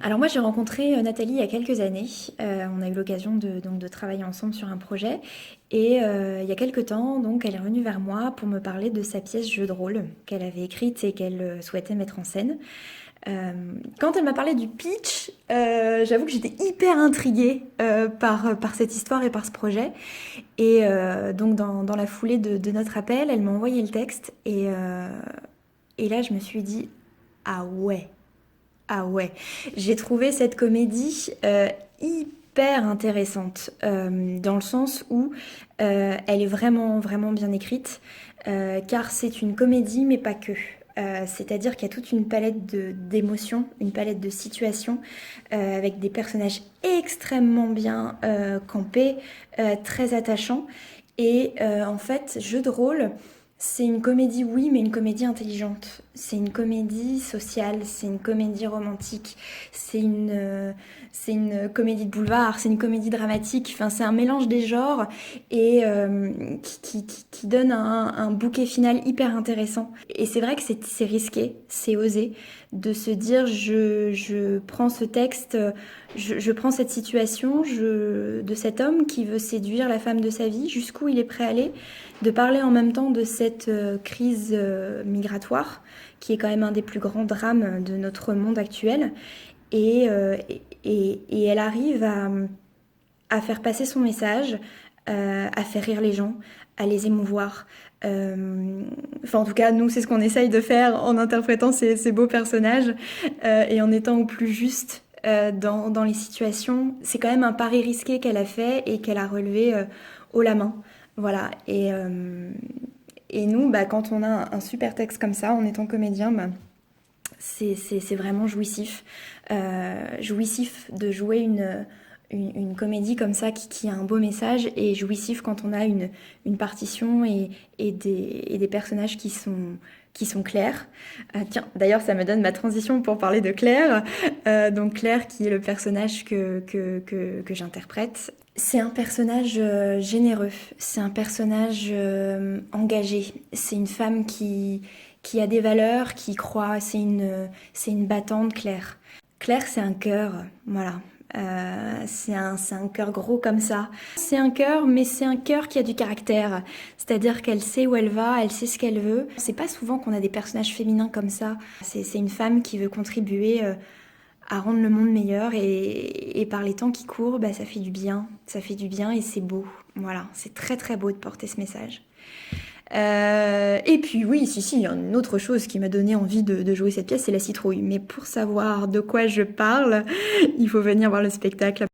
Alors moi j'ai rencontré Nathalie il y a quelques années. On a eu l'occasion de travailler ensemble sur un projet et il y a quelques temps donc elle est revenue vers moi pour me parler de sa pièce jeu de rôle qu'elle avait écrite et qu'elle souhaitait mettre en scène. Euh, Quand elle m'a parlé du pitch, j'avoue que j'étais hyper intriguée par cette histoire et par ce projet. Et donc dans la foulée de notre appel, elle m'a envoyé le texte et là je me suis dit ah ouais. Ah ouais, j'ai trouvé cette comédie hyper intéressante dans le sens où elle est vraiment vraiment bien écrite car c'est une comédie mais pas que. C'est-à-dire qu'il y a toute une palette d'émotions, une palette de situations avec des personnages extrêmement bien campés, très attachants. Et en fait, jeu de rôle, c'est une comédie, oui, mais une comédie intelligente. C'est une comédie sociale, c'est une comédie romantique, c'est une comédie de boulevard, c'est une comédie dramatique. Enfin, c'est un mélange des genres et qui donne un bouquet final hyper intéressant. Et c'est vrai que c'est risqué, c'est osé de se dire je prends ce texte, je prends cette situation de cet homme qui veut séduire la femme de sa vie, jusqu'où il est prêt à aller, de parler en même temps de cette crise migratoire, qui est quand même un des plus grands drames de notre monde actuel. Et elle arrive à faire passer son message, à faire rire les gens, à les émouvoir. Enfin, en tout cas, nous, c'est ce qu'on essaye de faire en interprétant ces beaux personnages et en étant au plus juste dans les situations. C'est quand même un pari risqué qu'elle a fait et qu'elle a relevé haut la main. Voilà. Et nous, bah, quand on a un super texte comme ça, en étant comédien, bah, c'est vraiment jouissif. Jouissif de jouer une comédie comme ça qui a un beau message et jouissif quand on a une partition et des personnages qui sont clairs. Tiens, d'ailleurs, ça me donne ma transition pour parler de Claire. Donc Claire, qui est le personnage que j'interprète. C'est un personnage généreux, c'est un personnage engagé, c'est une femme qui a des valeurs, qui croit, c'est une battante, Claire. Claire, c'est un cœur, voilà. C'est un cœur gros comme ça. C'est un cœur, mais c'est un cœur qui a du caractère. C'est-à-dire qu'elle sait où elle va, elle sait ce qu'elle veut. C'est pas souvent qu'on a des personnages féminins comme ça. C'est une femme qui veut contribuer à rendre le monde meilleur et par les temps qui courent, bah, ça fait du bien. Ça fait du bien et c'est beau. Voilà, c'est très très beau de porter ce message. Et puis oui, si, il y a une autre chose qui m'a donné envie de jouer cette pièce, c'est la citrouille. Mais pour savoir de quoi je parle, il faut venir voir le spectacle.